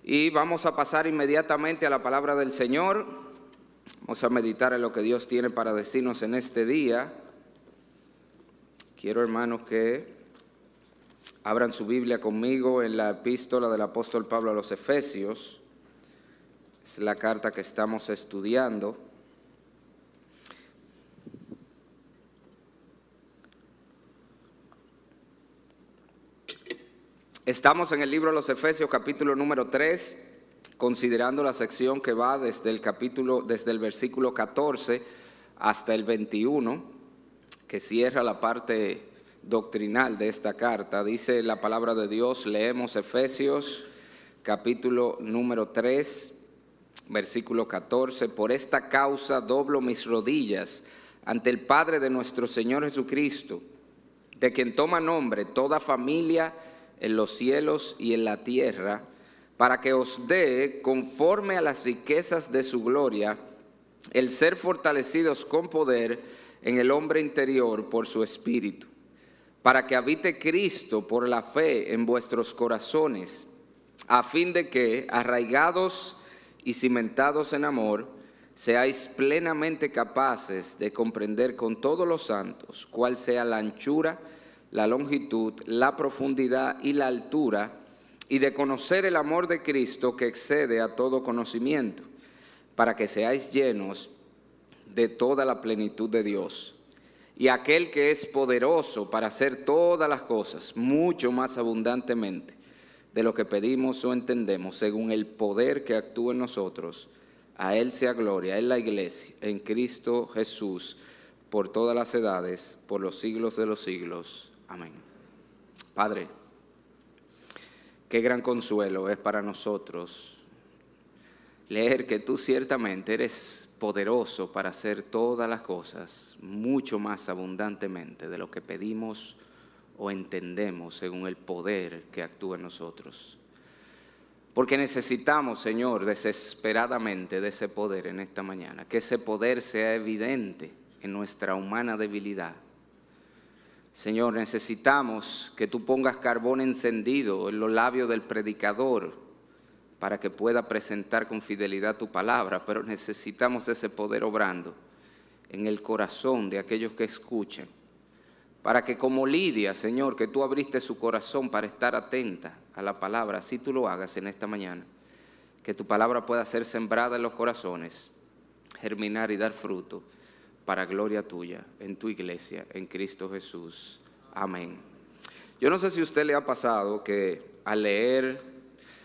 Y vamos a pasar inmediatamente a la palabra del Señor. Vamos a meditar en lo que Dios tiene para decirnos en este día. Quiero, hermanos, que abran su Biblia conmigo en la epístola del apóstol Pablo a los Efesios. Es la carta que estamos estudiando. Estamos en el libro de los Efesios, capítulo número 3, considerando la sección que va desde el versículo 14 hasta el 21, que cierra la parte doctrinal de esta carta. Dice la palabra de Dios, leemos Efesios, capítulo número 3, versículo 14. Por esta causa doblo mis rodillas ante el Padre de nuestro Señor Jesucristo, de quien toma nombre toda familia en los cielos y en la tierra, para que os dé, conforme a las riquezas de su gloria, el ser fortalecidos con poder en el hombre interior por su Espíritu, para que habite Cristo por la fe en vuestros corazones, a fin de que, arraigados y cimentados en amor, seáis plenamente capaces de comprender con todos los santos cuál sea la anchura, la longitud, la profundidad y la altura, y de conocer el amor de Cristo que excede a todo conocimiento, para que seáis llenos de toda la plenitud de Dios. Y aquel que es poderoso para hacer todas las cosas, mucho más abundantemente de lo que pedimos o entendemos, según el poder que actúa en nosotros, a Él sea gloria en la iglesia, en Cristo Jesús, por todas las edades, por los siglos de los siglos. Amén. Padre, qué gran consuelo es para nosotros leer que tú ciertamente eres poderoso para hacer todas las cosas mucho más abundantemente de lo que pedimos o entendemos, según el poder que actúa en nosotros. Porque necesitamos, Señor, desesperadamente de ese poder en esta mañana, que ese poder sea evidente en nuestra humana debilidad. Señor, necesitamos que tú pongas carbón encendido en los labios del predicador para que pueda presentar con fidelidad tu palabra, pero necesitamos ese poder obrando en el corazón de aquellos que escuchen, para que como Lidia, Señor, que tú abriste su corazón para estar atenta a la palabra, así tú lo hagas en esta mañana, que tu palabra pueda ser sembrada en los corazones, germinar y dar fruto, para gloria tuya, en tu iglesia, en Cristo Jesús. Amén. Yo no sé si a usted le ha pasado que al leer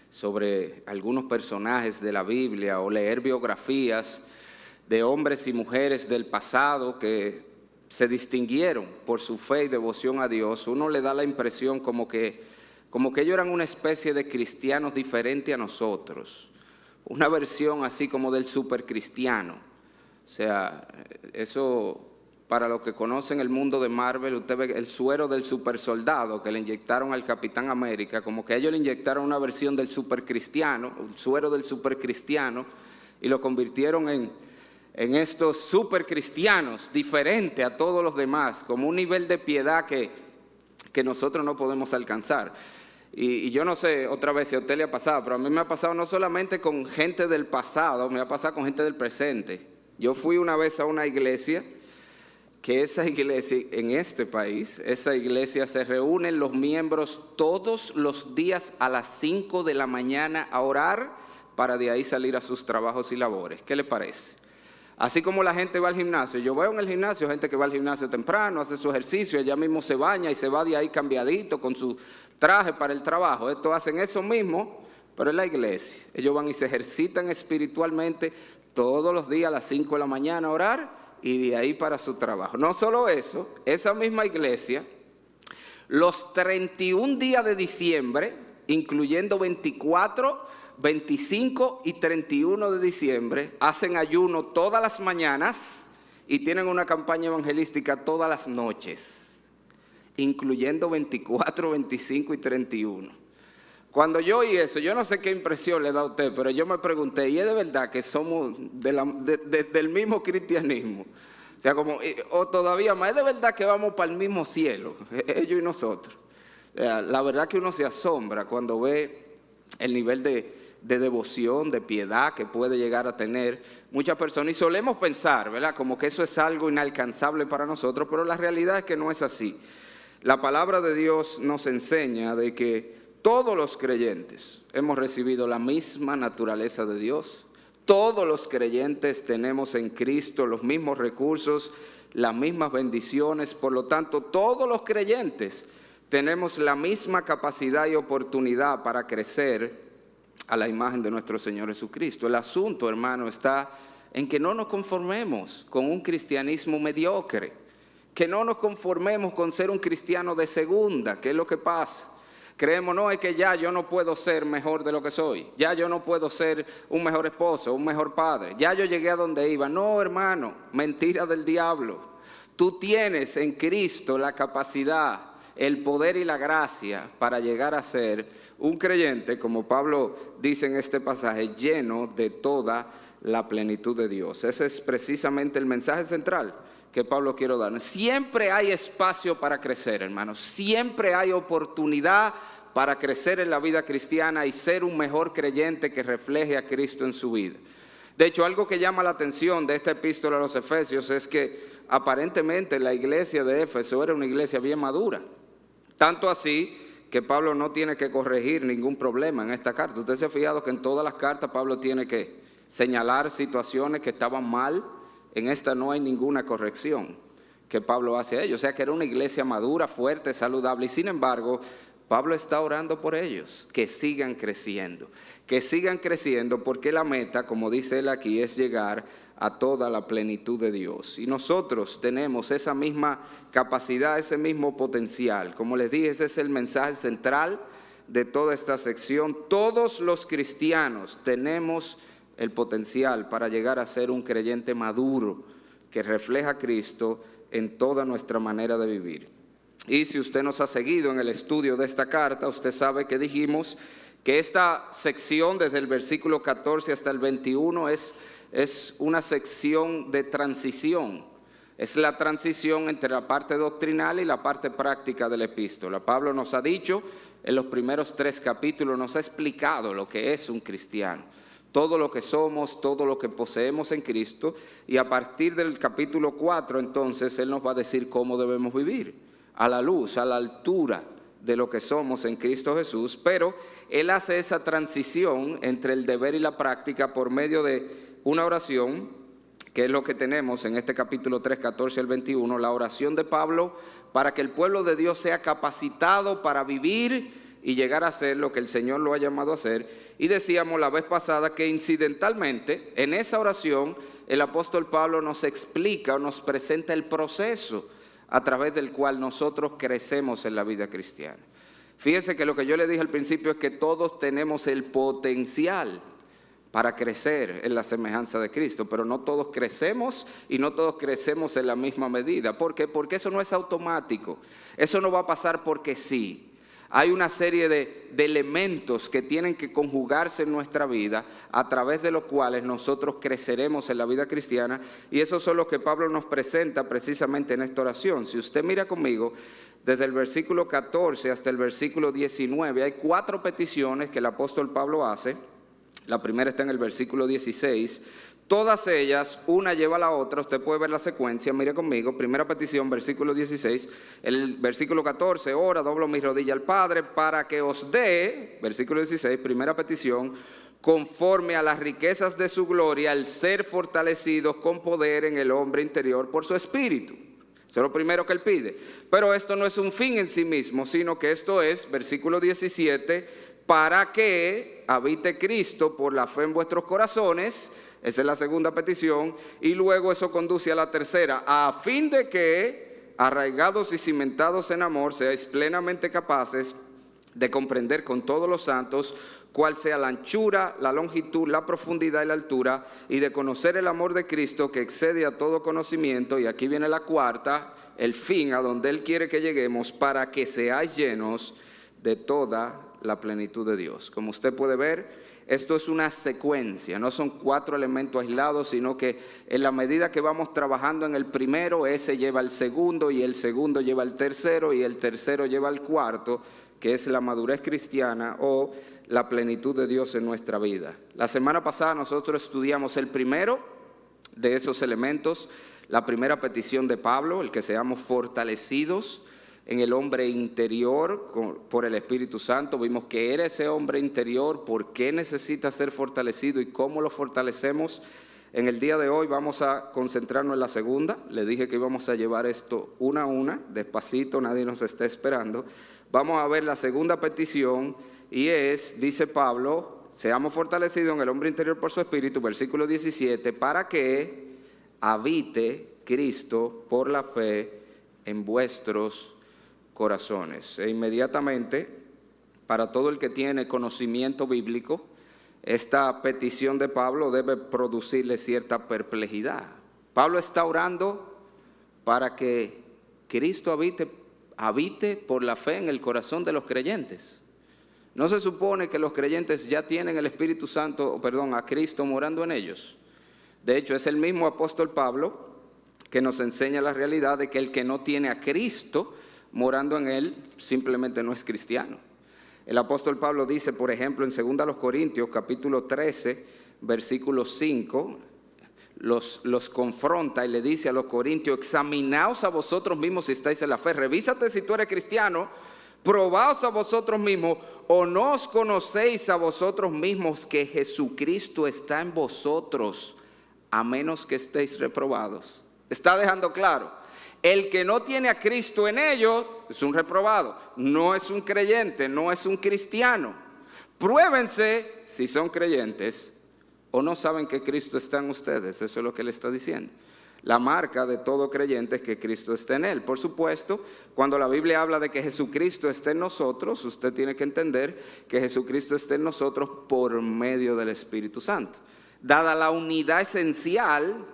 sobre algunos personajes de la Biblia o leer biografías de hombres y mujeres del pasado que se distinguieron por su fe y devoción a Dios, uno le da la impresión como que ellos eran una especie de cristianos diferente a nosotros, una versión así como del supercristiano. O sea, eso, para los que conocen el mundo de Marvel, usted ve el suero del supersoldado que le inyectaron al Capitán América, como que ellos le inyectaron una versión del supercristiano, el suero del supercristiano, y lo convirtieron en estos supercristianos, diferente a todos los demás, como un nivel de piedad que nosotros no podemos alcanzar. Y yo no sé, otra vez, si a usted le ha pasado, pero a mí me ha pasado no solamente con gente del pasado, me ha pasado con gente del presente. Yo fui una vez a una iglesia, que esa iglesia en este país, esa iglesia se reúnen los miembros todos los días a las 5 de la mañana a orar para de ahí salir a sus trabajos y labores. ¿Qué le parece? Así como la gente va al gimnasio. Yo veo en el gimnasio gente que va al gimnasio temprano, hace su ejercicio, ella mismo se baña y se va de ahí cambiadito con su traje para el trabajo. Estos hacen eso mismo, pero en la iglesia. Ellos van y se ejercitan espiritualmente todos los días a las 5 de la mañana a orar y de ahí para su trabajo. No solo eso, esa misma iglesia, los 31 días de diciembre, incluyendo 24, 25 y 31 de diciembre, hacen ayuno todas las mañanas y tienen una campaña evangelística todas las noches, incluyendo 24, 25 y 31. Cuando yo oí eso, yo no sé qué impresión le da a usted, pero yo me pregunté, ¿y es de verdad que somos del mismo cristianismo? O sea, o todavía más, ¿es de verdad que vamos para el mismo cielo, ellos y nosotros? La verdad que uno se asombra cuando ve el nivel de devoción, de piedad que puede llegar a tener muchas personas. Y solemos pensar, ¿verdad?, como que eso es algo inalcanzable para nosotros, pero la realidad es que no es así. La palabra de Dios nos enseña de que todos los creyentes hemos recibido la misma naturaleza de Dios. Todos los creyentes tenemos en Cristo los mismos recursos, las mismas bendiciones. Por lo tanto, todos los creyentes tenemos la misma capacidad y oportunidad para crecer a la imagen de nuestro Señor Jesucristo. El asunto, hermano, está en que no nos conformemos con un cristianismo mediocre, que no nos conformemos con ser un cristiano de segunda. ¿Qué es lo que pasa? Creemos, no, es que ya yo no puedo ser mejor de lo que soy, ya yo no puedo ser un mejor esposo, un mejor padre, ya yo llegué a donde iba. No, hermano, mentira del diablo. Tú tienes en Cristo la capacidad, el poder y la gracia para llegar a ser un creyente, como Pablo dice en este pasaje, lleno de toda la plenitud de Dios. Ese es precisamente el mensaje central que Pablo quiere dar. Siempre hay espacio para crecer, hermanos. Siempre hay oportunidad para crecer en la vida cristiana y ser un mejor creyente que refleje a Cristo en su vida. De hecho, algo que llama la atención de esta epístola a los Efesios es que aparentemente la iglesia de Éfeso era una iglesia bien madura. Tanto así que Pablo no tiene que corregir ningún problema en esta carta. Usted se ha fijado que en todas las cartas Pablo tiene que señalar situaciones que estaban mal. En esta no hay ninguna corrección que Pablo hace a ellos. O sea que era una iglesia madura, fuerte, saludable. Y sin embargo, Pablo está orando por ellos, que sigan creciendo porque la meta, como dice él aquí, es llegar a toda la plenitud de Dios. Y nosotros tenemos esa misma capacidad, ese mismo potencial. Como les dije, ese es el mensaje central de toda esta sección. Todos los cristianos tenemos el potencial para llegar a ser un creyente maduro que refleja a Cristo en toda nuestra manera de vivir. Y si usted nos ha seguido en el estudio de esta carta, usted sabe que dijimos que esta sección desde el versículo 14 hasta el 21 es una sección de transición. Es la transición entre la parte doctrinal y la parte práctica de la epístola. Pablo nos ha dicho en los primeros 3 capítulos, nos ha explicado lo que es un cristiano. Todo lo que somos, todo lo que poseemos en Cristo, y a partir del capítulo 4 entonces Él nos va a decir cómo debemos vivir, a la luz, a la altura de lo que somos en Cristo Jesús. Pero Él hace esa transición entre el deber y la práctica por medio de una oración, que es lo que tenemos en este capítulo 3, 14 al 21, la oración de Pablo para que el pueblo de Dios sea capacitado para vivir y llegar a ser lo que el Señor lo ha llamado a hacer. Y decíamos la vez pasada que incidentalmente en esa oración el apóstol Pablo nos explica o nos presenta el proceso a través del cual nosotros crecemos en la vida cristiana. Fíjese que lo que yo le dije al principio es que todos tenemos el potencial para crecer en la semejanza de Cristo, pero no todos crecemos y no todos crecemos en la misma medida. ¿Por qué? Porque eso no es automático, eso no va a pasar porque sí. Hay una serie de elementos que tienen que conjugarse en nuestra vida a través de los cuales nosotros creceremos en la vida cristiana, y esos son los que Pablo nos presenta precisamente en esta oración. Si usted mira conmigo, desde el versículo 14 hasta el versículo 19, hay 4 peticiones que el apóstol Pablo hace. La primera está en el versículo 16. Todas ellas, una lleva a la otra. Usted puede ver la secuencia, mire conmigo. Primera petición, versículo 16. El versículo 14, ora, doblo mi rodilla al Padre para que os dé, versículo 16, primera petición, conforme a las riquezas de su gloria, el ser fortalecidos con poder en el hombre interior por su espíritu. Eso es lo primero que él pide. Pero esto no es un fin en sí mismo, sino que esto es, versículo 17, para que habite Cristo por la fe en vuestros corazones. Esa es la segunda petición. Y luego eso conduce a la tercera, a fin de que, arraigados y cimentados en amor, seáis plenamente capaces de comprender con todos los santos cuál sea la anchura, la longitud, la profundidad y la altura, y de conocer el amor de Cristo que excede a todo conocimiento. Y aquí viene la cuarta, el fin a donde Él quiere que lleguemos, para que seáis llenos de toda la plenitud de Dios. Como usted puede ver, esto es una secuencia, no son 4 elementos aislados, sino que en la medida que vamos trabajando en el primero, ese lleva al segundo, y el segundo lleva al tercero, y el tercero lleva al cuarto, que es la madurez cristiana o la plenitud de Dios en nuestra vida. La semana pasada nosotros estudiamos el primero de esos elementos, la primera petición de Pablo, el que seamos fortalecidos en el hombre interior por el Espíritu Santo. Vimos que era ese hombre interior, por qué necesita ser fortalecido y cómo lo fortalecemos. En el día de hoy vamos a concentrarnos en la segunda. Le dije que íbamos a llevar esto una a una, despacito, nadie nos está esperando. Vamos a ver la segunda petición y dice Pablo, seamos fortalecidos en el hombre interior por su Espíritu, versículo 17, para que habite Cristo por la fe en vuestros corazones. E inmediatamente, para todo el que tiene conocimiento bíblico, esta petición de Pablo debe producirle cierta perplejidad. Pablo está orando para que Cristo habite por la fe en el corazón de los creyentes. ¿No se supone que los creyentes ya tienen el Espíritu Santo, a Cristo morando en ellos? De hecho, es el mismo apóstol Pablo que nos enseña la realidad de que el que no tiene a Cristo morando en él simplemente no es cristiano. El apóstol Pablo dice, por ejemplo, en 2 Corintios, capítulo 13, versículo 5, los confronta y le dice a los corintios, examinaos a vosotros mismos si estáis en la fe, revísate si tú eres cristiano, probaos a vosotros mismos, o no os conocéis a vosotros mismos que Jesucristo está en vosotros, a menos que estéis reprobados. Está dejando claro. El que no tiene a Cristo en ellos es un reprobado, no es un creyente, no es un cristiano. Pruébense si son creyentes o no saben que Cristo está en ustedes. Eso es lo que le está diciendo. La marca de todo creyente es que Cristo está en él. Por supuesto, cuando la Biblia habla de que Jesucristo está en nosotros, usted tiene que entender que Jesucristo está en nosotros por medio del Espíritu Santo. Dada la unidad esencial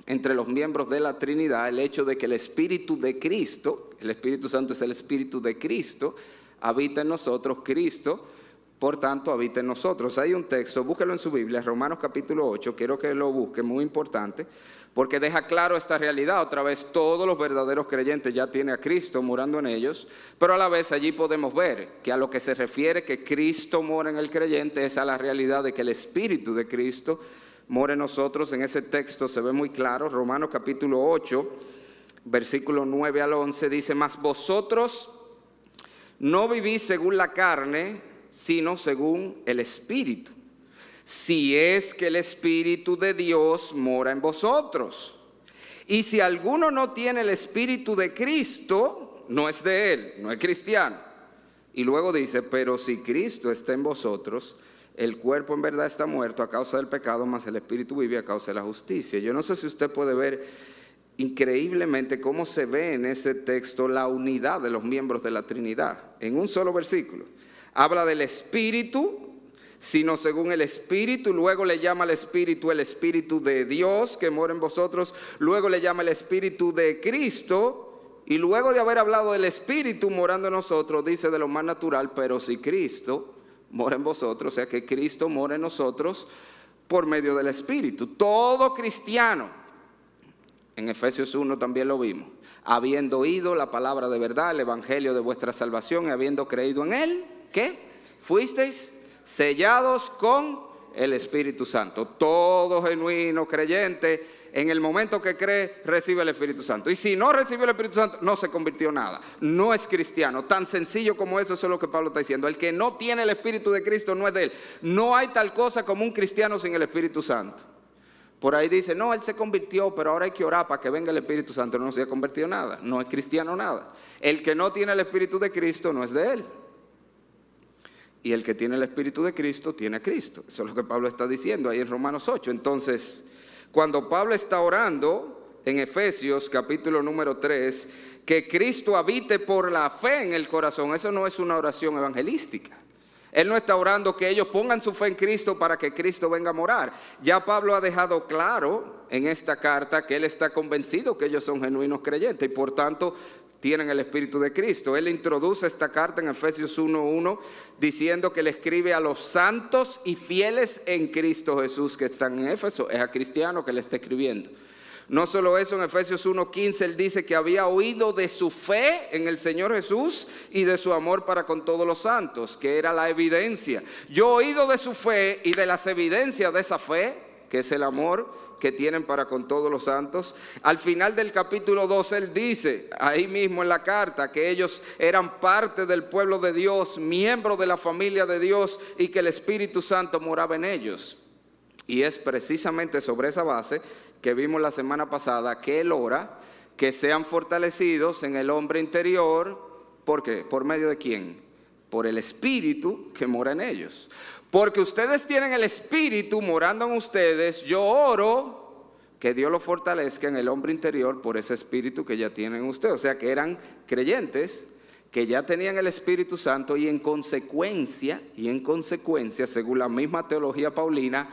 entre los miembros de la Trinidad, el hecho de que el Espíritu de Cristo, el Espíritu Santo es el Espíritu de Cristo, habita en nosotros, Cristo, por tanto, habita en nosotros. Hay un texto, búsquelo en su Biblia, Romanos capítulo 8, quiero que lo busque, muy importante, porque deja claro esta realidad. Otra vez, todos los verdaderos creyentes ya tienen a Cristo morando en ellos, pero a la vez allí podemos ver que a lo que se refiere que Cristo mora en el creyente es a la realidad de que el Espíritu de Cristo mora en nosotros. En ese texto se ve muy claro, Romanos capítulo 8, versículo 9 al 11, dice, mas vosotros no vivís según la carne, sino según el Espíritu, si es que el Espíritu de Dios mora en vosotros. Y si alguno no tiene el Espíritu de Cristo, no es de él, no es cristiano. Y luego dice, pero si Cristo está en vosotros, el cuerpo en verdad está muerto a causa del pecado, mas el Espíritu vive a causa de la justicia. Yo no sé si usted puede ver increíblemente cómo se ve en ese texto la unidad de los miembros de la Trinidad. En un solo versículo. Habla del Espíritu, sino según el Espíritu. Luego le llama al Espíritu el Espíritu de Dios que mora en vosotros. Luego le llama el Espíritu de Cristo. Y luego de haber hablado del Espíritu morando en nosotros, dice de lo más natural, pero si Cristo mora en vosotros, o sea que Cristo mora en nosotros por medio del Espíritu. Todo cristiano, en Efesios 1 también lo vimos, habiendo oído la palabra de verdad, el evangelio de vuestra salvación, y habiendo creído en él, ¿qué? Fuisteis sellados con el Espíritu Santo. Todo genuino creyente, en el momento que cree, recibe el Espíritu Santo. Y si no recibe el Espíritu Santo, no se convirtió en nada. No es cristiano. Tan sencillo como eso es lo que Pablo está diciendo. El que no tiene el Espíritu de Cristo no es de él. No hay tal cosa como un cristiano sin el Espíritu Santo. Por ahí dice, no, él se convirtió, pero ahora hay que orar para que venga el Espíritu Santo. No se ha convertido en nada. No es cristiano nada. El que no tiene el Espíritu de Cristo no es de él. Y el que tiene el Espíritu de Cristo tiene a Cristo. Eso es lo que Pablo está diciendo ahí en Romanos 8. Entonces, cuando Pablo está orando en Efesios capítulo número 3, que Cristo habite por la fe en el corazón, eso no es una oración evangelística. Él no está orando que ellos pongan su fe en Cristo para que Cristo venga a morar. Ya Pablo ha dejado claro en esta carta que él está convencido que ellos son genuinos creyentes y por tanto tienen el Espíritu de Cristo. Él introduce esta carta en Efesios 1:1 diciendo que le escribe a los santos y fieles en Cristo Jesús que están en Éfeso. Es a cristianos que le está escribiendo. No solo eso, en Efesios 1:15 él dice que había oído de su fe en el Señor Jesús y de su amor para con todos los santos, que era la evidencia. Yo he oído de su fe y de las evidencias de esa fe, que es el amor que tienen para con todos los santos. Al final del capítulo 2 él dice, ahí mismo en la carta, que ellos eran parte del pueblo de Dios, miembros de la familia de Dios, y que el Espíritu Santo moraba en ellos. Y es precisamente sobre esa base que vimos la semana pasada que él ora que sean fortalecidos en el hombre interior. ¿Por qué? ¿Por medio de quién? Por el Espíritu que mora en ellos. Porque ustedes tienen el Espíritu morando en ustedes. Yo oro que Dios lo fortalezca en el hombre interior por ese Espíritu que ya tienen ustedes. O sea que eran creyentes que ya tenían el Espíritu Santo y en consecuencia, según la misma teología paulina,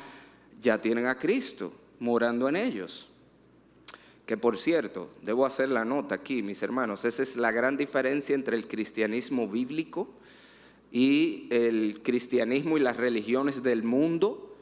ya tienen a Cristo morando en ellos. Que por cierto, debo hacer la nota aquí, mis hermanos, esa es la gran diferencia entre el cristianismo bíblico y el cristianismo y las religiones del mundo.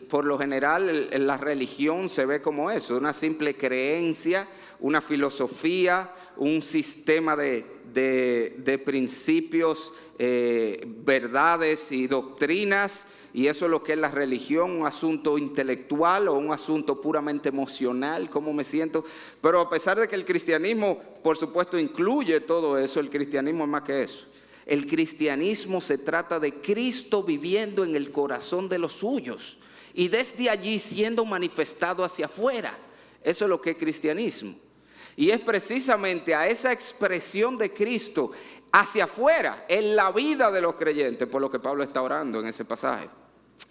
Por lo general, la religión se ve como eso, una simple creencia, una filosofía, un sistema de principios, verdades y doctrinas. Y eso es lo que es la religión, un asunto intelectual o un asunto puramente emocional, cómo me siento. Pero a pesar de que el cristianismo, por supuesto, incluye todo eso, el cristianismo es más que eso. El cristianismo se trata de Cristo viviendo en el corazón de los suyos y desde allí siendo manifestado hacia afuera. Eso es lo que es cristianismo. Y es precisamente a esa expresión de Cristo hacia afuera, en la vida de los creyentes, por lo que Pablo está orando en ese pasaje.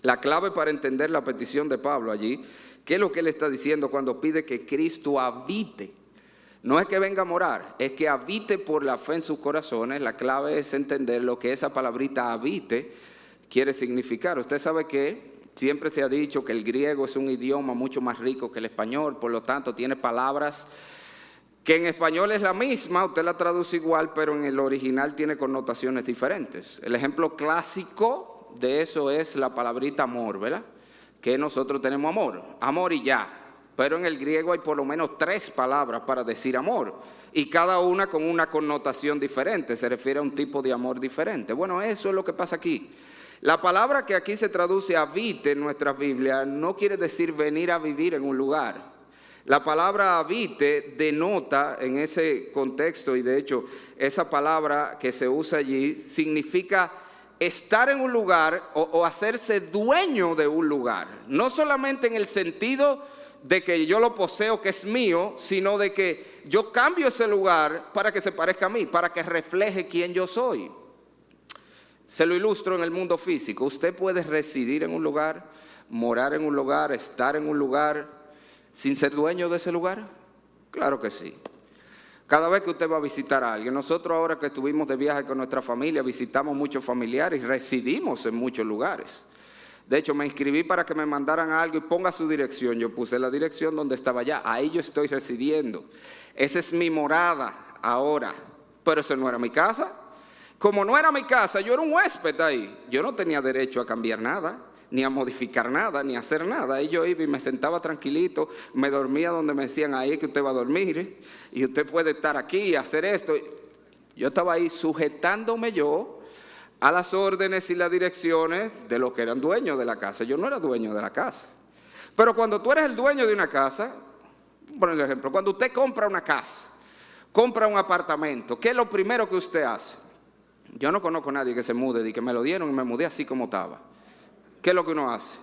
La clave para entender la petición de Pablo allí, ¿qué es lo que él está diciendo cuando pide que Cristo habite? No es que venga a morar, es que habite por la fe en sus corazones. La clave es entender lo que esa palabrita habite quiere significar. Usted sabe que siempre se ha dicho que el griego es un idioma mucho más rico que el español, por lo tanto tiene palabras que en español es la misma, usted la traduce igual, pero en el original tiene connotaciones diferentes. El ejemplo clásico de eso es la palabrita amor, ¿verdad? Que nosotros tenemos amor y ya. Pero en el griego hay por lo menos 3 palabras para decir amor, y cada una con una connotación diferente, se refiere a un tipo de amor diferente. Bueno, eso es lo que pasa aquí. La palabra que aquí se traduce habite en nuestra Biblia no quiere decir venir a vivir en un lugar. La palabra habite denota en ese contexto, y de hecho esa palabra que se usa allí significa estar en un lugar o hacerse dueño de un lugar. No solamente en el sentido de que yo lo poseo, que es mío, sino de que yo cambio ese lugar para que se parezca a mí, para que refleje quién yo soy. Se lo ilustro en el mundo físico. Usted puede residir en un lugar, morar en un lugar, estar en un lugar sin ser dueño de ese lugar. Claro que sí. Cada vez que usted va a visitar a alguien, nosotros ahora que estuvimos de viaje con nuestra familia, visitamos muchos familiares y residimos en muchos lugares. De hecho, me inscribí para que me mandaran algo y ponga su dirección. Yo puse la dirección donde estaba ya. Ahí yo estoy residiendo. Esa es mi morada ahora. Pero eso no era mi casa. Como no era mi casa, yo era un huésped ahí. Yo no tenía derecho a cambiar nada, ni a modificar nada, ni a hacer nada. Ahí yo iba y me sentaba tranquilito, me dormía donde me decían, ahí es que usted va a dormir, y usted puede estar aquí y hacer esto. Yo estaba ahí sujetándome yo a las órdenes y las direcciones de los que eran dueños de la casa. Yo no era dueño de la casa. Pero cuando tú eres el dueño de una casa, por ejemplo, cuando usted compra una casa, compra un apartamento, ¿qué es lo primero que usted hace? Yo no conozco a nadie que se mude, y que me lo dieron y me mudé así como estaba. ¿Qué es lo que uno hace?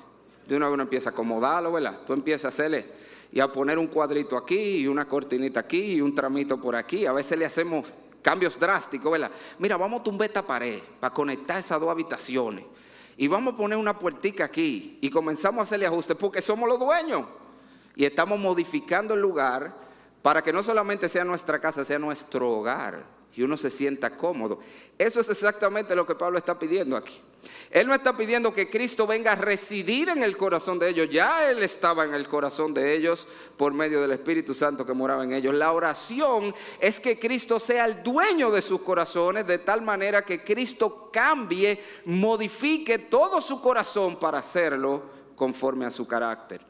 De una vez uno empieza a acomodarlo, ¿verdad? Tú empiezas a hacerle y a poner un cuadrito aquí y una cortinita aquí y un tramito por aquí. A veces le hacemos cambios drásticos, ¿verdad? Mira, vamos a tumbar esta pared para conectar esas 2 habitaciones. Y vamos a poner una puertica aquí. Y comenzamos a hacerle ajustes porque somos los dueños. Y estamos modificando el lugar para que no solamente sea nuestra casa, sea nuestro hogar. Y uno se sienta cómodo. Eso es exactamente lo que Pablo está pidiendo aquí. Él no está pidiendo que Cristo venga a residir en el corazón de ellos. Ya Él estaba en el corazón de ellos por medio del Espíritu Santo que moraba en ellos. La oración es que Cristo sea el dueño de sus corazones, de tal manera que Cristo cambie, modifique todo su corazón para hacerlo conforme a su carácter.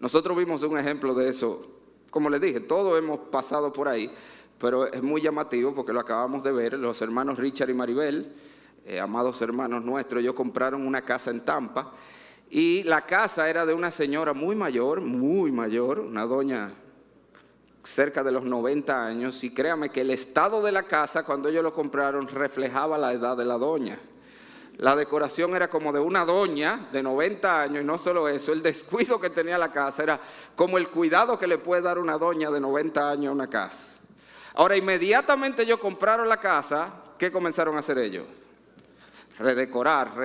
Nosotros vimos un ejemplo de eso. Como les dije, todos hemos pasado por ahí, pero es muy llamativo porque lo acabamos de ver. Los hermanos Richard y Maribel, amados hermanos nuestros, ellos compraron una casa en Tampa y la casa era de una señora muy mayor, una doña cerca de los 90 años, y créame que el estado de la casa cuando ellos lo compraron reflejaba la edad de la doña. La decoración era como de una doña de 90 años, y no solo eso, el descuido que tenía la casa era como el cuidado que le puede dar una doña de 90 años a una casa. Ahora, inmediatamente ellos compraron la casa, ¿qué comenzaron a hacer ellos? Redecorar,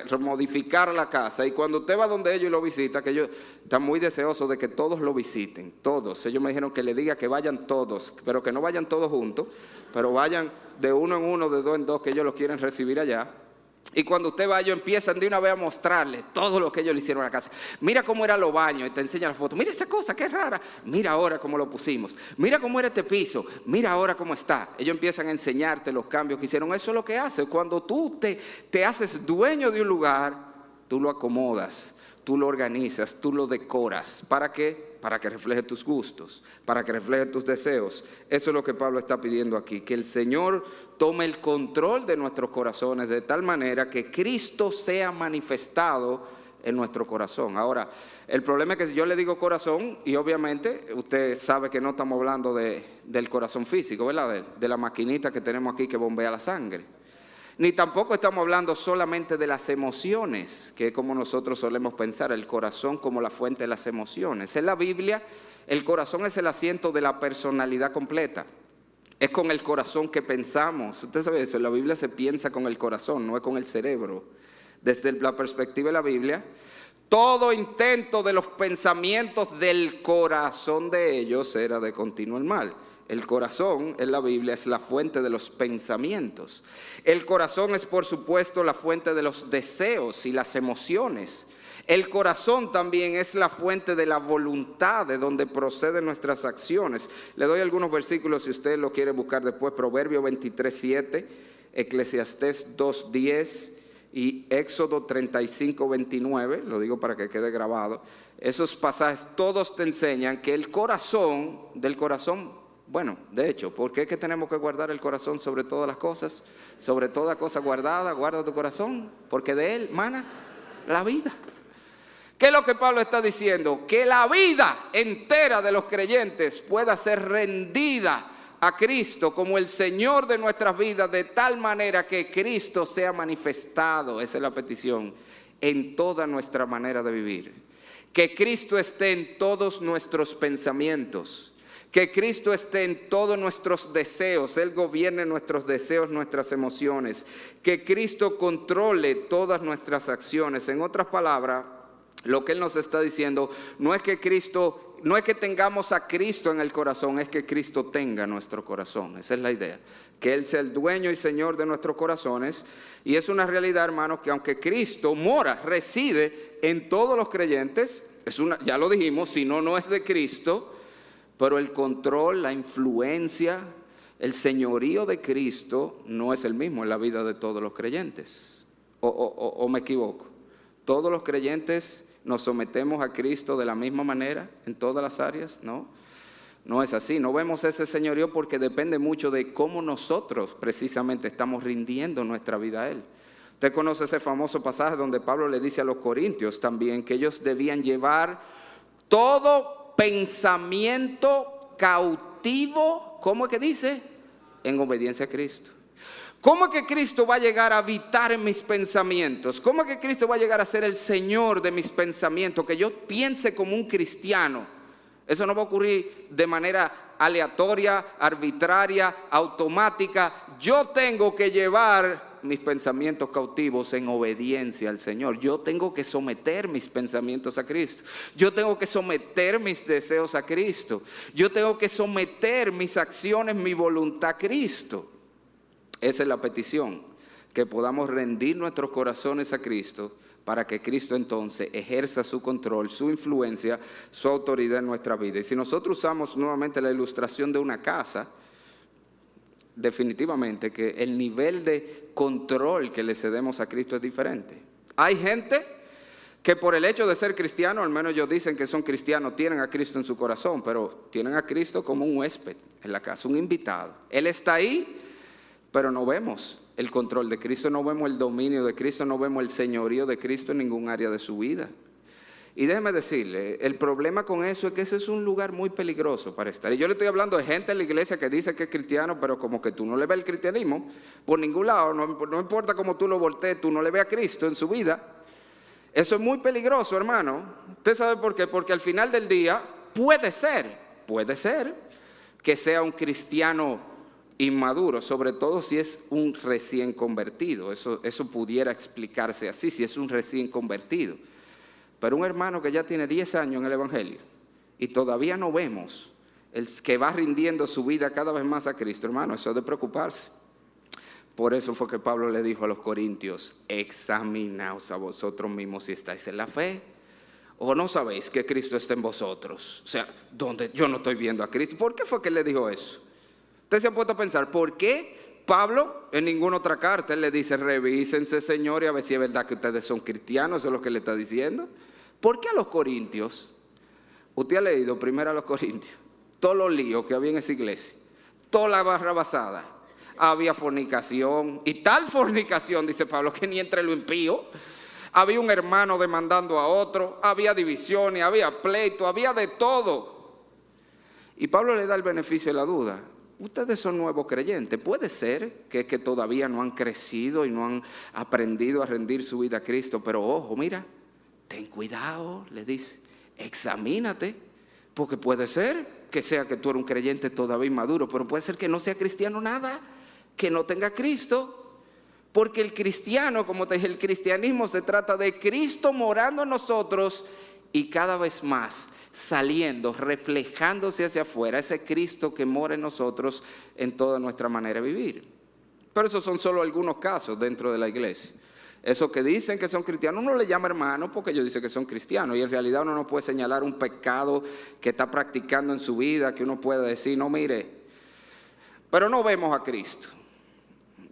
remodificar la casa. Y cuando usted va donde ellos y lo visita, que ellos están muy deseosos de que todos lo visiten, todos. Ellos me dijeron que le diga que vayan todos, pero que no vayan todos juntos, pero vayan de uno en uno, de dos en dos, que ellos los quieren recibir allá. Y cuando usted va, ellos empiezan de una vez a mostrarle todo lo que ellos le hicieron a la casa. Mira cómo eran los baños, y te enseñan la foto. Mira esa cosa, qué rara. Mira ahora cómo lo pusimos. Mira cómo era este piso. Mira ahora cómo está. Ellos empiezan a enseñarte los cambios que hicieron. Eso es lo que hace. Cuando tú te haces dueño de un lugar, tú lo acomodas, tú lo organizas, tú lo decoras. ¿Para qué? Para que refleje tus gustos, para que refleje tus deseos. Eso es lo que Pablo está pidiendo aquí, que el Señor tome el control de nuestros corazones de tal manera que Cristo sea manifestado en nuestro corazón. Ahora, el problema es que si yo le digo corazón, y obviamente usted sabe que no estamos hablando del corazón físico, ¿verdad? De la maquinita que tenemos aquí que bombea la sangre. Ni tampoco estamos hablando solamente de las emociones, que es como nosotros solemos pensar, el corazón como la fuente de las emociones. En la Biblia, el corazón es el asiento de la personalidad completa. Es con el corazón que pensamos. Usted sabe eso, en la Biblia se piensa con el corazón, no es con el cerebro. Desde la perspectiva de la Biblia, todo intento de los pensamientos del corazón de ellos era de continuo el mal. El corazón en la Biblia es la fuente de los pensamientos. El corazón es, por supuesto, la fuente de los deseos y las emociones. El corazón también es la fuente de la voluntad, de donde proceden nuestras acciones. Le doy algunos versículos si usted lo quiere buscar después. Proverbio 23:7, Eclesiastés 2:10 y Éxodo 35:29. Lo digo para que quede grabado. Esos pasajes todos te enseñan que el corazón, del corazón, bueno, de hecho, ¿por qué es que tenemos que guardar el corazón sobre todas las cosas? Sobre toda cosa guardada, guarda tu corazón, porque de él mana la vida. ¿Qué es lo que Pablo está diciendo? Que la vida entera de los creyentes pueda ser rendida a Cristo como el Señor de nuestras vidas, de tal manera que Cristo sea manifestado, esa es la petición, en toda nuestra manera de vivir. Que Cristo esté en todos nuestros pensamientos. Que Cristo esté en todos nuestros deseos, Él gobierne nuestros deseos, nuestras emociones. Que Cristo controle todas nuestras acciones. En otras palabras, lo que Él nos está diciendo no es que tengamos a Cristo en el corazón, es que Cristo tenga nuestro corazón. Esa es la idea. Que Él sea el dueño y Señor de nuestros corazones. Y es una realidad, hermanos, que aunque Cristo reside en todos los creyentes, ya lo dijimos, si no, no es de Cristo. Pero el control, la influencia, el señorío de Cristo no es el mismo en la vida de todos los creyentes. ¿O me equivoco? ¿Todos los creyentes nos sometemos a Cristo de la misma manera en todas las áreas? No, no es así. No vemos ese señorío porque depende mucho de cómo nosotros precisamente estamos rindiendo nuestra vida a Él. Usted conoce ese famoso pasaje donde Pablo le dice a los corintios también que ellos debían llevar todo pensamiento cautivo, ¿cómo es que dice? En obediencia a Cristo. ¿Cómo es que Cristo va a llegar a habitar en mis pensamientos? ¿Cómo es que Cristo va a llegar a ser el Señor de mis pensamientos? Que yo piense como un cristiano. Eso no va a ocurrir de manera aleatoria, arbitraria, automática. Yo tengo que llevar mis pensamientos cautivos en obediencia al Señor. Yo tengo que someter mis pensamientos a Cristo. Yo tengo que someter mis deseos a Cristo. Yo tengo que someter mis acciones, mi voluntad a Cristo. Esa es la petición, que podamos rendir nuestros corazones a Cristo para que Cristo entonces ejerza su control, su influencia, su autoridad en nuestra vida. Y si nosotros usamos nuevamente la ilustración de una casa, definitivamente que el nivel de control que le cedemos a Cristo es diferente. Hay gente que por el hecho de ser cristiano, al menos ellos dicen que son cristianos, tienen a Cristo en su corazón, pero tienen a Cristo como un huésped en la casa, un invitado. Él está ahí, pero no vemos el control de Cristo, no vemos el dominio de Cristo, no vemos el señorío de Cristo en ningún área de su vida. Y déjeme decirle, el problema con eso es que ese es un lugar muy peligroso para estar. Y yo le estoy hablando de gente en la iglesia que dice que es cristiano, pero como que tú no le ves el cristianismo por ningún lado, no importa cómo tú lo voltees, tú no le ves a Cristo en su vida. Eso es muy peligroso, hermano. ¿Usted sabe por qué? Porque al final del día puede ser que sea un cristiano inmaduro, sobre todo si es un recién convertido. Eso pudiera explicarse así, si es un recién convertido. Pero un hermano que ya tiene 10 años en el Evangelio y todavía no vemos el que va rindiendo su vida cada vez más a Cristo, hermano, eso es de preocuparse. Por eso fue que Pablo le dijo a los corintios: examinaos a vosotros mismos si estáis en la fe, o no sabéis que Cristo está en vosotros. O sea, donde yo no estoy viendo a Cristo. ¿Por qué fue que él le dijo eso? Usted se ha puesto a pensar, ¿por qué Pablo en ninguna otra carta él le dice: revísense, señor, y a ver si es verdad que ustedes son cristianos? Eso es lo que le está diciendo. ¿Por qué a los corintios? Usted ha leído primero a los corintios todos los líos que había en esa iglesia, toda la barra basada. Había fornicación, y tal fornicación, dice Pablo, que ni entre lo impío. Había un hermano demandando a otro, había divisiones, había pleito, había de todo. Y Pablo le da el beneficio de la duda. Ustedes son nuevos creyentes. Puede ser que todavía no han crecido y no han aprendido a rendir su vida a Cristo, pero ojo, mira, ten cuidado, le dice, examínate, porque puede ser que sea que tú eres un creyente todavía inmaduro, pero puede ser que no sea cristiano nada, que no tenga Cristo, porque el cristiano, como te dije, el cristianismo se trata de Cristo morando en nosotros y cada vez más saliendo, reflejándose hacia afuera, ese Cristo que mora en nosotros en toda nuestra manera de vivir. Pero esos son solo algunos casos dentro de la iglesia. Esos que dicen que son cristianos, uno le llama hermano porque ellos dicen que son cristianos, y en realidad uno no puede señalar un pecado que está practicando en su vida, que uno pueda decir, no, mire, pero no vemos a Cristo.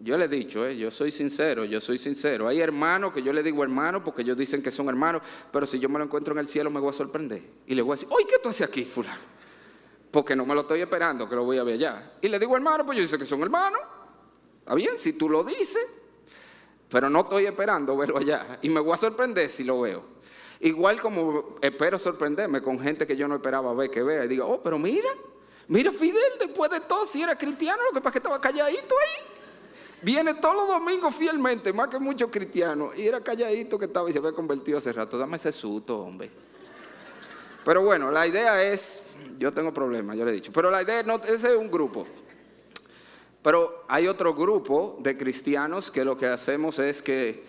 Yo le he dicho, yo soy sincero. Hay hermanos que yo le digo hermano porque ellos dicen que son hermanos, pero si yo me lo encuentro en el cielo me voy a sorprender. Y le voy a decir, oye, ¿qué tú haces aquí, fulano? Porque no me lo estoy esperando, que lo voy a ver allá. Y le digo hermano, pues yo dice que son hermanos. Está bien, si tú lo dices, pero no estoy esperando verlo allá. Y me voy a sorprender si lo veo. Igual como espero sorprenderme con gente que yo no esperaba ver que vea. Y digo, oh, pero mira Fidel, después de todo, si era cristiano, lo que pasa es que estaba calladito ahí. Viene todos los domingos fielmente, más que muchos cristianos. Y era calladito que estaba y se había convertido hace rato. Dame ese susto, hombre. Pero bueno, la idea es, yo tengo problemas, yo le he dicho. Pero la idea, no, ese es un grupo. Pero hay otro grupo de cristianos que lo que hacemos es que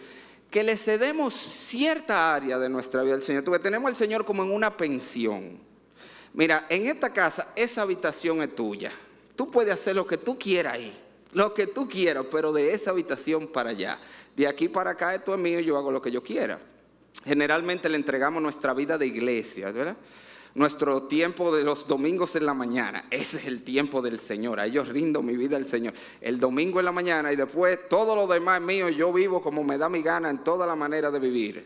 le cedemos cierta área de nuestra vida al Señor. Tenemos al Señor como en una pensión. Mira, en esta casa, esa habitación es tuya. Tú puedes hacer lo que tú quieras ahí. Lo que tú quieras, pero de esa habitación para allá. De aquí para acá esto es mío y yo hago lo que yo quiera. Generalmente le entregamos nuestra vida de iglesia, ¿verdad? Nuestro tiempo de los domingos en la mañana. Ese es el tiempo del Señor. A ellos rindo mi vida al Señor. El domingo en la mañana y después todo lo demás mío. Yo vivo como me da mi gana en toda la manera de vivir.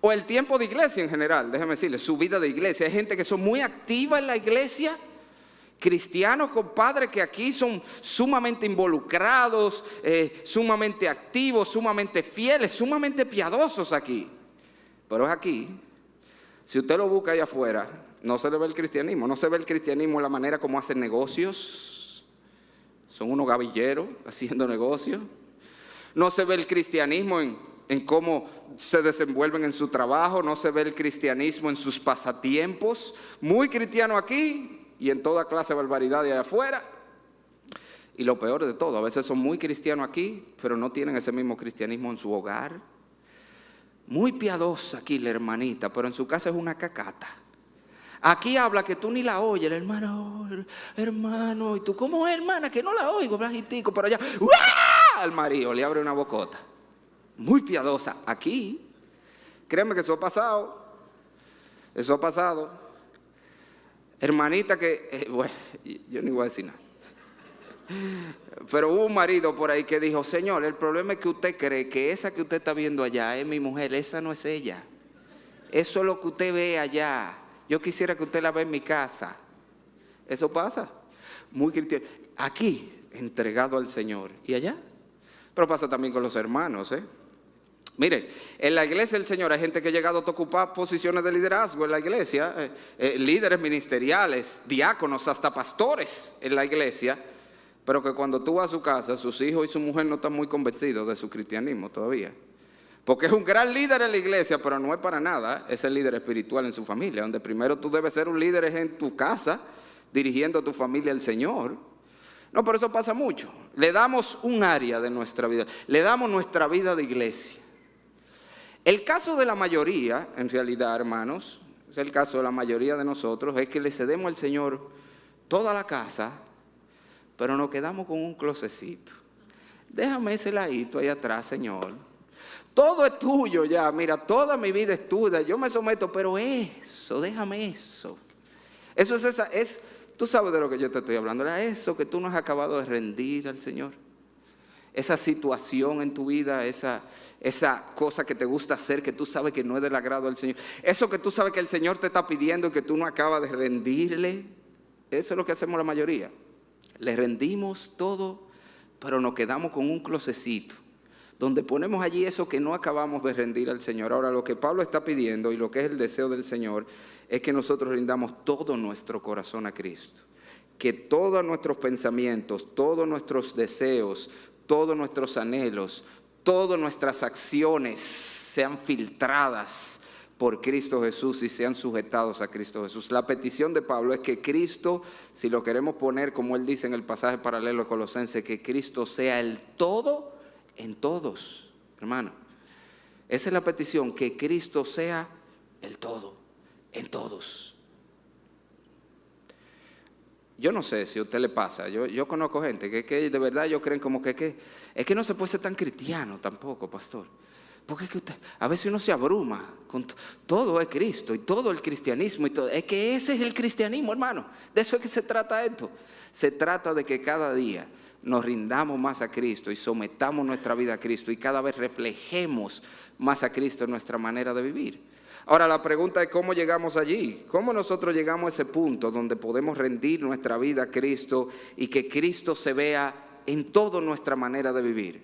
O el tiempo de iglesia en general. Déjeme decirle, su vida de iglesia. Hay gente que son muy activa en la iglesia. Cristianos, compadre, que aquí son sumamente involucrados, sumamente activos, sumamente fieles, sumamente piadosos aquí. Pero es aquí, si usted lo busca ahí afuera, no se le ve el cristianismo. No se ve el cristianismo en la manera como hacen negocios. Son unos gavilleros haciendo negocios. No se ve el cristianismo en cómo se desenvuelven en su trabajo. No se ve el cristianismo en sus pasatiempos. Muy cristiano aquí y en toda clase de barbaridad de allá afuera. Y lo peor de todo, a veces son muy cristianos aquí, pero no tienen ese mismo cristianismo en su hogar. Muy piadosa aquí la hermanita, pero en su casa es una cacata. Aquí habla que tú ni la oyes, el hermano, y tú, ¿cómo es, hermana? Que no la oigo, bajitico, pero allá, ¡uah! Al marido le abre una bocota. Muy piadosa. Aquí, créeme que eso ha pasado. Eso ha pasado. Hermanita que, bueno, yo ni voy a decir nada. Pero hubo un marido por ahí que dijo, Señor, el problema es que usted cree que esa que usted está viendo allá es mi mujer, esa no es ella. Eso es lo que usted ve allá. Yo quisiera que usted la vea en mi casa. Eso pasa. Muy cristiano. Aquí, entregado al Señor. ¿Y allá? Pero pasa también con los hermanos, Mire, en la iglesia del Señor hay gente que ha llegado a ocupar posiciones de liderazgo en la iglesia, líderes ministeriales, diáconos, hasta pastores en la iglesia, pero que cuando tú vas a su casa, sus hijos y su mujer no están muy convencidos de su cristianismo todavía. Porque es un gran líder en la iglesia, pero no es para nada ese líder espiritual en su familia, donde primero tú debes ser un líder es en tu casa, dirigiendo a tu familia al Señor. No, pero eso pasa mucho. Le damos un área de nuestra vida, le damos nuestra vida de iglesia. El caso de la mayoría, en realidad, hermanos, es el caso de la mayoría de nosotros, es que le cedemos al Señor toda la casa, pero nos quedamos con un closecito. Déjame ese ladito ahí atrás, Señor. Todo es tuyo ya, mira, toda mi vida es tuya, yo me someto, pero eso, déjame eso. Eso es tú sabes de lo que yo te estoy hablando, era eso que tú no has acabado de rendir al Señor. Esa situación en tu vida, esa cosa que te gusta hacer, que tú sabes que no es del agrado del Señor. Eso que tú sabes que el Señor te está pidiendo y que tú no acabas de rendirle. Eso es lo que hacemos la mayoría. Le rendimos todo, pero nos quedamos con un closecito, donde ponemos allí eso que no acabamos de rendir al Señor. Ahora, lo que Pablo está pidiendo y lo que es el deseo del Señor es que nosotros rindamos todo nuestro corazón a Cristo. Que todos nuestros pensamientos, todos nuestros deseos, todos nuestros anhelos, todas nuestras acciones sean filtradas por Cristo Jesús y sean sujetados a Cristo Jesús. La petición de Pablo es que Cristo, si lo queremos poner como él dice en el pasaje paralelo a Colosenses, que Cristo sea el todo en todos, hermano. Esa es la petición, que Cristo sea el todo en todos. Yo no sé si a usted le pasa, yo conozco gente que de verdad ellos creen como que es que no se puede ser tan cristiano tampoco, pastor. Porque es que a veces uno se abruma con todo es Cristo y todo el cristianismo y todo. Es que ese es el cristianismo, hermano. De eso es que se trata esto. Se trata de que cada día nos rindamos más a Cristo y sometamos nuestra vida a Cristo y cada vez reflejemos más a Cristo en nuestra manera de vivir. Ahora la pregunta es cómo llegamos allí, cómo nosotros llegamos a ese punto donde podemos rendir nuestra vida a Cristo y que Cristo se vea en toda nuestra manera de vivir.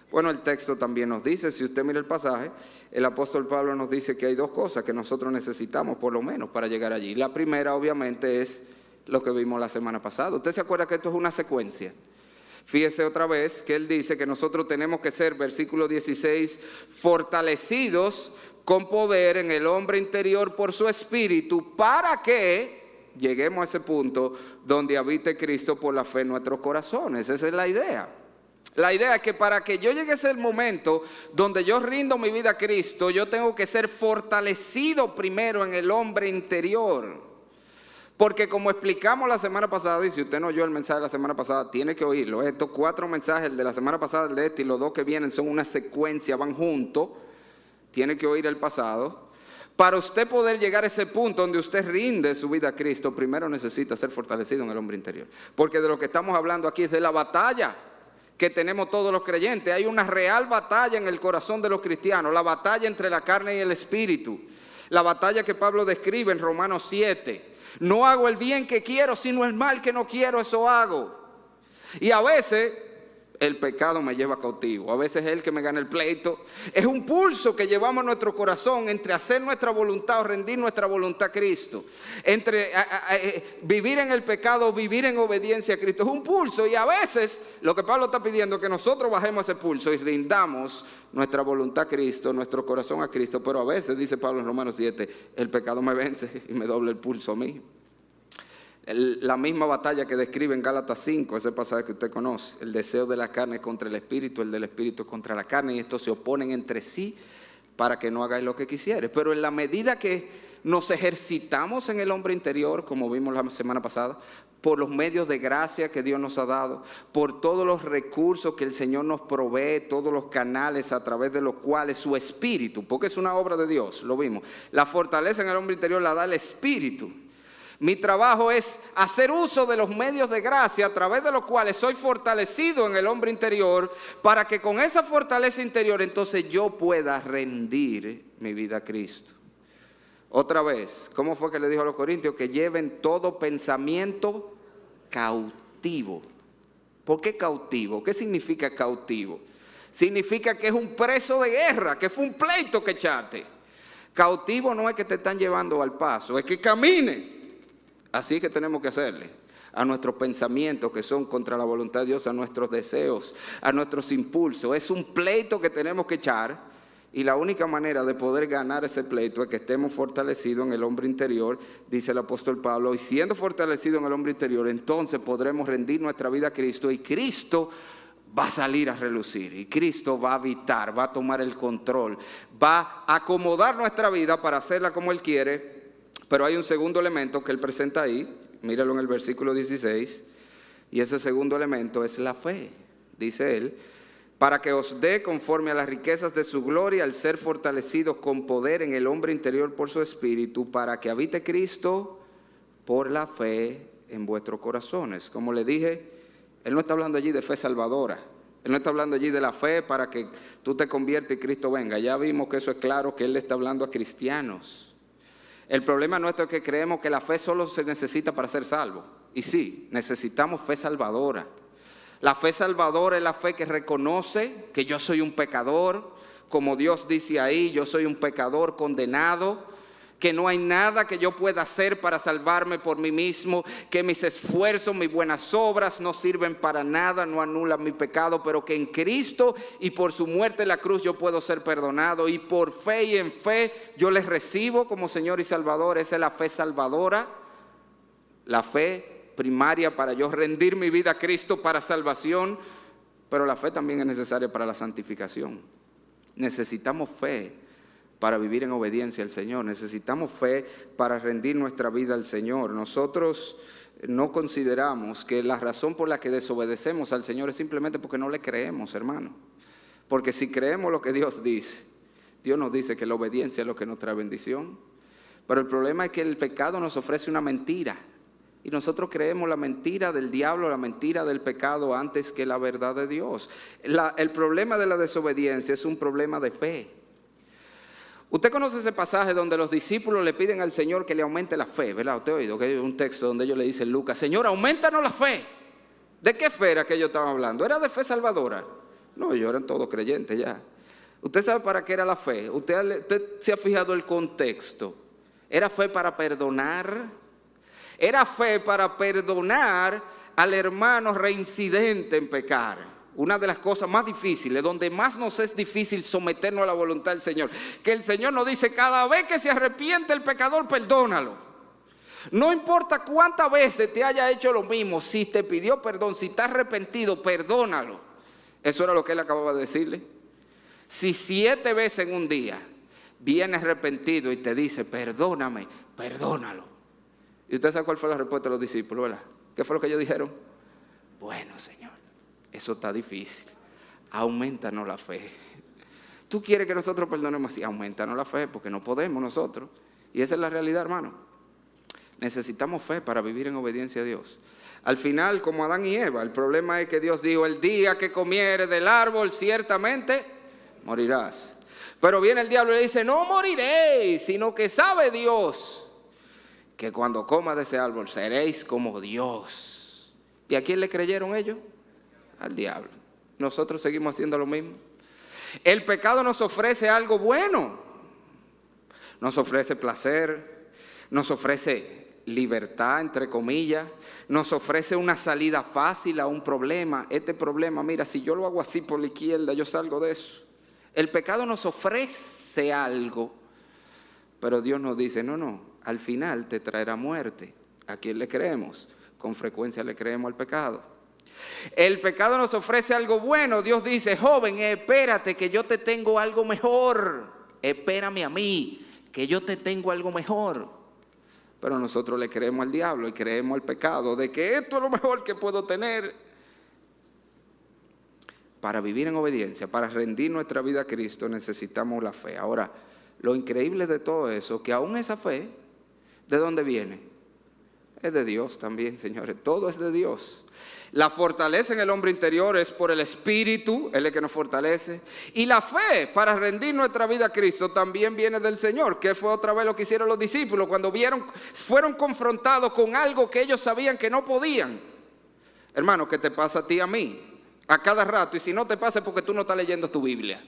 Bueno, el texto también nos dice, si usted mira el pasaje, el apóstol Pablo nos dice que hay dos cosas que nosotros necesitamos por lo menos para llegar allí. La primera obviamente es lo que vimos la semana pasada. ¿Usted se acuerda que esto es una secuencia? Fíjese otra vez que él dice que nosotros tenemos que ser, versículo 16, fortalecidos con poder en el hombre interior por su espíritu, para que lleguemos a ese punto donde habite Cristo por la fe en nuestros corazones. Esa es la idea. La idea es que para que yo llegue a ese momento donde yo rindo mi vida a Cristo, yo tengo que ser fortalecido primero en el hombre interior. Porque como explicamos la semana pasada, y si usted no oyó el mensaje de la semana pasada, tiene que oírlo. Estos 4 mensajes, el de la semana pasada, el de este y los 2 que vienen son una secuencia, van juntos. Tiene que oír el pasado. Para usted poder llegar a ese punto donde usted rinde su vida a Cristo, primero necesita ser fortalecido en el hombre interior. Porque de lo que estamos hablando aquí es de la batalla que tenemos todos los creyentes. Hay una real batalla en el corazón de los cristianos, la batalla entre la carne y el espíritu. La batalla que Pablo describe en Romanos 7. No hago el bien que quiero, sino el mal que no quiero, eso hago. Y a veces el pecado me lleva cautivo, a veces es el que me gana el pleito. Es un pulso que llevamos en nuestro corazón entre hacer nuestra voluntad o rendir nuestra voluntad a Cristo, entre vivir en el pecado o vivir en obediencia a Cristo. Es un pulso y a veces lo que Pablo está pidiendo es que nosotros bajemos ese pulso y rindamos nuestra voluntad a Cristo, nuestro corazón a Cristo. Pero a veces, dice Pablo en Romanos 7, el pecado me vence y me dobla el pulso a mí. La misma batalla que describe en Gálatas 5, ese pasaje que usted conoce, el deseo de la carne contra el espíritu, el del espíritu contra la carne, y estos se oponen entre sí para que no hagáis lo que quisieres. Pero en la medida que nos ejercitamos en el hombre interior, como vimos la semana pasada, por los medios de gracia que Dios nos ha dado, por todos los recursos que el Señor nos provee, todos los canales a través de los cuales su espíritu, porque es una obra de Dios, lo vimos, la fortaleza en el hombre interior la da el espíritu. Mi trabajo es hacer uso de los medios de gracia a través de los cuales soy fortalecido en el hombre interior, para que con esa fortaleza interior entonces yo pueda rendir mi vida a Cristo. Otra vez, ¿cómo fue que le dijo a los corintios? Que lleven todo pensamiento cautivo. ¿Por qué cautivo? ¿Qué significa cautivo? Significa que es un preso de guerra, que fue un pleito que echaste. Cautivo no es que te están llevando al paso, es que camine. Así es que tenemos que hacerle a nuestros pensamientos que son contra la voluntad de Dios, a nuestros deseos, a nuestros impulsos. Es un pleito que tenemos que echar, y la única manera de poder ganar ese pleito es que estemos fortalecidos en el hombre interior, dice el apóstol Pablo, y siendo fortalecidos en el hombre interior, entonces podremos rendir nuestra vida a Cristo, y Cristo va a salir a relucir, y Cristo va a habitar, va a tomar el control, va a acomodar nuestra vida para hacerla como Él quiere. Pero hay un segundo elemento que Él presenta ahí, míralo en el versículo 16, y ese segundo elemento es la fe, dice Él, para que os dé conforme a las riquezas de su gloria, al ser fortalecidos con poder en el hombre interior por su espíritu, para que habite Cristo por la fe en vuestros corazones. Como le dije, Él no está hablando allí de fe salvadora. Él no está hablando allí de la fe para que tú te conviertas y Cristo venga. Ya vimos que eso es claro, que Él le está hablando a cristianos. El problema nuestro es que creemos que la fe solo se necesita para ser salvo. Y sí, necesitamos fe salvadora. La fe salvadora es la fe que reconoce que yo soy un pecador, como Dios dice ahí, yo soy un pecador condenado, que no hay nada que yo pueda hacer para salvarme por mí mismo, que mis esfuerzos, mis buenas obras no sirven para nada, no anulan mi pecado, pero que en Cristo y por su muerte en la cruz yo puedo ser perdonado, y por fe y en fe yo les recibo como Señor y Salvador. Esa es la fe salvadora, la fe primaria para yo rendir mi vida a Cristo para salvación, pero la fe también es necesaria para la santificación. Necesitamos fe para vivir en obediencia al Señor. Necesitamos fe para rendir nuestra vida al Señor. Nosotros no consideramos que la razón por la que desobedecemos al Señor es simplemente porque no le creemos, hermano. Porque si creemos lo que Dios dice, Dios nos dice que la obediencia es lo que nos trae bendición. Pero el problema es que el pecado nos ofrece una mentira, y nosotros creemos la mentira del diablo, la mentira del pecado antes que la verdad de Dios. El problema de la desobediencia es un problema de fe. Usted conoce ese pasaje donde los discípulos le piden al Señor que le aumente la fe, ¿verdad? Usted ha oído que hay un texto donde ellos le dicen, Lucas, Señor, aumentanos la fe. ¿De qué fe era que ellos estaban hablando? ¿Era de fe salvadora? No, ellos eran todos creyentes ya. ¿Usted sabe para qué era la fe? ¿Usted se ha fijado el contexto? ¿Era fe para perdonar? Era fe para perdonar al hermano reincidente en pecar. Una de las cosas más difíciles, donde más nos es difícil someternos a la voluntad del Señor, que el Señor nos dice, cada vez que se arrepiente el pecador, perdónalo. No importa cuántas veces te haya hecho lo mismo, si te pidió perdón, si está arrepentido, perdónalo. Eso era lo que él acababa de decirle. Si 7 veces en un día viene arrepentido y te dice, perdóname, perdónalo. ¿Y usted sabe cuál fue la respuesta de los discípulos, verdad? ¿Qué fue lo que ellos dijeron? Bueno, Señor, eso está difícil. Aumentanos la fe. ¿Tú quieres que nosotros perdonemos así? Aumentanos la fe, porque no podemos nosotros. Y esa es la realidad, hermano. Necesitamos fe para vivir en obediencia a Dios. Al final, como Adán y Eva, el problema es que Dios dijo, el día que comieres del árbol, ciertamente morirás. Pero viene el diablo y le dice, no moriréis, sino que sabe Dios que cuando comas de ese árbol seréis como Dios. ¿Y a quién le creyeron ellos? Al diablo. Nosotros seguimos haciendo lo mismo. El pecado nos ofrece algo bueno. Nos ofrece placer, nos ofrece libertad, entre comillas, nos ofrece una salida fácil a un problema. Este problema, mira, si yo lo hago así por la izquierda, yo salgo de eso. El pecado nos ofrece algo, pero Dios nos dice, no, al final te traerá muerte. ¿A quién le creemos? Con frecuencia le creemos al pecado. El pecado nos ofrece algo bueno. Dios dice, joven, espérate que yo te tengo algo mejor. Espérame a mí, que yo te tengo algo mejor. Pero nosotros le creemos al diablo y creemos al pecado, de que esto es lo mejor que puedo tener. Para vivir en obediencia, para rendir nuestra vida a Cristo, necesitamos la fe. Ahora, lo increíble de todo eso, que aún esa fe, ¿de dónde viene? Es de Dios también, señores. Todo es de Dios. La fortaleza en el hombre interior es por el Espíritu, Él es el que nos fortalece. Y la fe para rendir nuestra vida a Cristo también viene del Señor, que fue otra vez lo que hicieron los discípulos cuando fueron confrontados con algo que ellos sabían que no podían. Hermano, ¿qué te pasa a ti y a mí? A cada rato, y si no te pasa es porque tú no estás leyendo tu Biblia.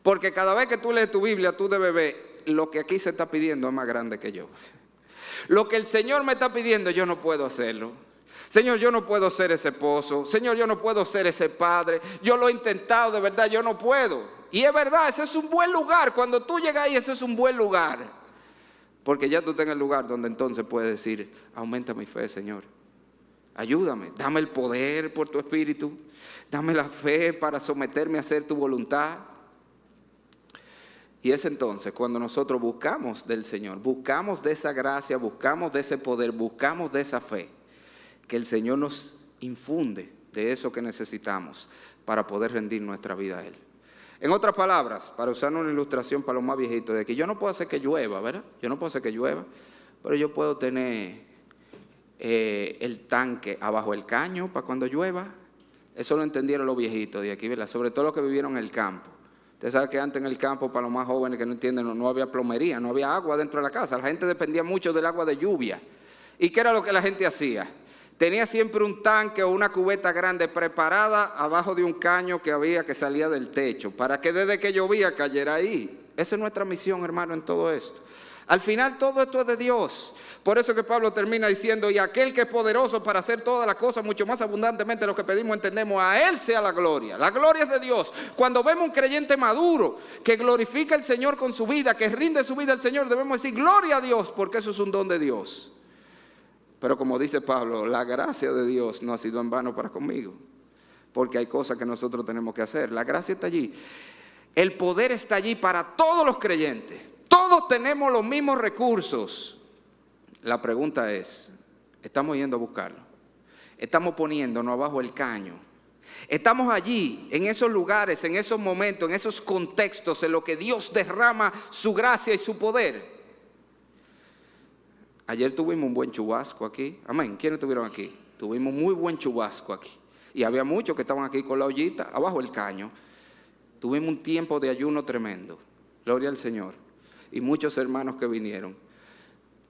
Porque cada vez que tú lees tu Biblia, tú debes ver, lo que aquí se está pidiendo es más grande que yo. Lo que el Señor me está pidiendo, yo no puedo hacerlo. Señor, yo no puedo ser ese esposo. Señor, yo no puedo ser ese padre. Yo lo he intentado, de verdad, yo no puedo. Y es verdad, ese es un buen lugar. Cuando tú llegas ahí, ese es un buen lugar. Porque ya tú estás en el lugar donde entonces puedes decir, aumenta mi fe, Señor. Ayúdame, dame el poder por tu Espíritu. Dame la fe para someterme a hacer tu voluntad. Y es entonces cuando nosotros buscamos del Señor, buscamos de esa gracia, buscamos de ese poder, buscamos de esa fe, que el Señor nos infunde de eso que necesitamos para poder rendir nuestra vida a Él. En otras palabras, para usar una ilustración para los más viejitos de aquí, yo no puedo hacer que llueva, ¿verdad? Yo no puedo hacer que llueva, pero yo puedo tener el tanque abajo el caño para cuando llueva. Eso lo entendieron los viejitos de aquí, ¿verdad? Sobre todo los que vivieron en el campo. Usted sabe que antes en el campo, para los más jóvenes que no entienden, no había plomería, no había agua dentro de la casa. La gente dependía mucho del agua de lluvia. ¿Y qué era lo que la gente hacía? Tenía siempre un tanque o una cubeta grande preparada abajo de un caño que salía del techo, para que desde que llovía cayera ahí. Esa es nuestra misión, hermano, en todo esto. Al final todo esto es de Dios. Por eso que Pablo termina diciendo, y aquel que es poderoso para hacer todas las cosas mucho más abundantemente de lo que pedimos, entendemos, a Él sea la gloria. La gloria es de Dios. Cuando vemos un creyente maduro que glorifica al Señor con su vida, que rinde su vida al Señor, debemos decir, gloria a Dios, porque eso es un don de Dios. Pero como dice Pablo, la gracia de Dios no ha sido en vano para conmigo, porque hay cosas que nosotros tenemos que hacer. La gracia está allí. El poder está allí para todos los creyentes. Todos tenemos los mismos recursos. La pregunta es, ¿estamos yendo a buscarlo? ¿Estamos poniéndonos abajo el caño? ¿Estamos allí, en esos lugares, en esos momentos, en esos contextos en los que Dios derrama su gracia y su poder? Ayer tuvimos un buen chubasco aquí. Amén. ¿Quiénes estuvieron aquí? Tuvimos muy buen chubasco aquí. Y había muchos que estaban aquí con la ollita, abajo el caño. Tuvimos un tiempo de ayuno tremendo. Gloria al Señor. Y muchos hermanos que vinieron.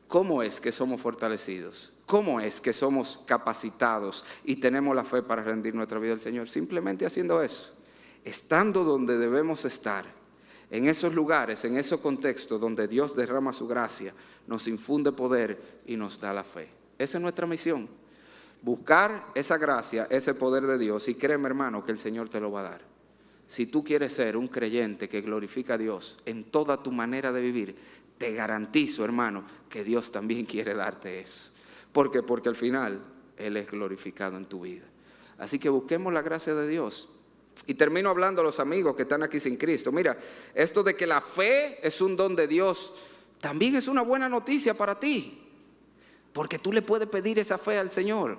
¿Cómo es que somos fortalecidos? ¿Cómo es que somos capacitados y tenemos la fe para rendir nuestra vida al Señor? Simplemente haciendo eso. Estando donde debemos estar. En esos lugares, en esos contextos donde Dios derrama su gracia, nos infunde poder y nos da la fe. Esa es nuestra misión. Buscar esa gracia, ese poder de Dios. Y créeme, hermano, que el Señor te lo va a dar. Si tú quieres ser un creyente que glorifica a Dios en toda tu manera de vivir, te garantizo, hermano, que Dios también quiere darte eso. ¿Por qué? Porque al final Él es glorificado en tu vida. Así que busquemos la gracia de Dios. Y termino hablando a los amigos que están aquí sin Cristo. Mira, esto de que la fe es un don de Dios, también es una buena noticia para ti. Porque tú le puedes pedir esa fe al Señor.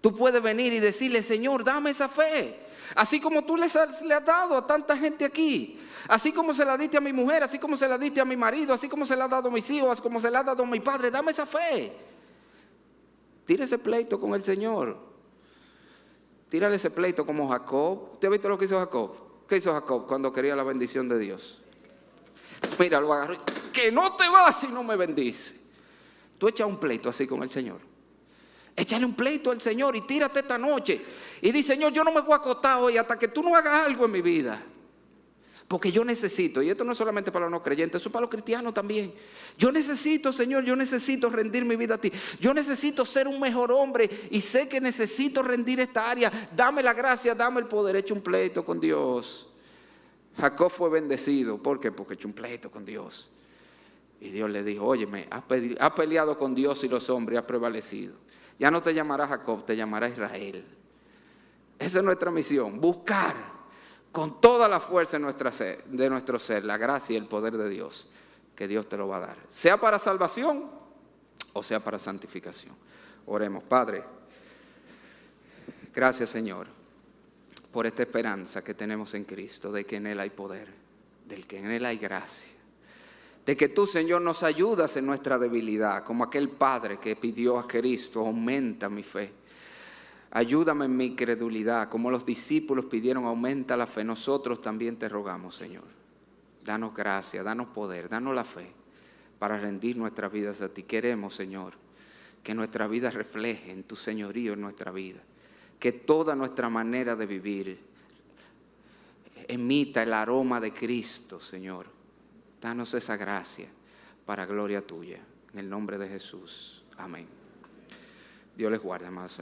Tú puedes venir y decirle, Señor, dame esa fe. Así como tú le has dado a tanta gente aquí. Así como se la diste a mi mujer, así como se la diste a mi marido, así como se la ha dado a mis hijos, como se la ha dado a mi padre. Dame esa fe. Tira ese pleito con el Señor. Tírale ese pleito como Jacob. ¿Usted ha visto lo que hizo Jacob? ¿Qué hizo Jacob cuando quería la bendición de Dios? Mira, lo agarró. Que no te vas si no me bendice. Tú echas un pleito así con el Señor. Échale un pleito al Señor y tírate esta noche. Y di, Señor, yo no me voy a acostar hoy hasta que tú no hagas algo en mi vida. Porque yo necesito, y esto no es solamente para los no creyentes, eso es para los cristianos también. Yo necesito, Señor, yo necesito rendir mi vida a ti. Yo necesito ser un mejor hombre y sé que necesito rendir esta área. Dame la gracia, dame el poder. Echa un pleito con Dios. Jacob fue bendecido. ¿Por qué? Porque echó un pleito con Dios. Y Dios le dijo, óyeme, has peleado con Dios y los hombres, has prevalecido. Ya no te llamará Jacob, te llamará Israel. Esa es nuestra misión, buscar con toda la fuerza de nuestro ser la gracia y el poder de Dios, que Dios te lo va a dar. Sea para salvación o sea para santificación. Oremos. Padre, gracias, Señor, por esta esperanza que tenemos en Cristo, de que en Él hay poder, de que en Él hay gracia. De que tú, Señor, nos ayudas en nuestra debilidad, como aquel padre que pidió a Cristo, aumenta mi fe. Ayúdame en mi incredulidad, como los discípulos pidieron, aumenta la fe. Nosotros también te rogamos, Señor. Danos gracia, danos poder, danos la fe para rendir nuestras vidas a ti. Queremos, Señor, que nuestra vida refleje en tu señorío en nuestra vida. Que toda nuestra manera de vivir emita el aroma de Cristo, Señor. Danos esa gracia para gloria tuya. En el nombre de Jesús. Amén. Dios les guarde, amados hermanos.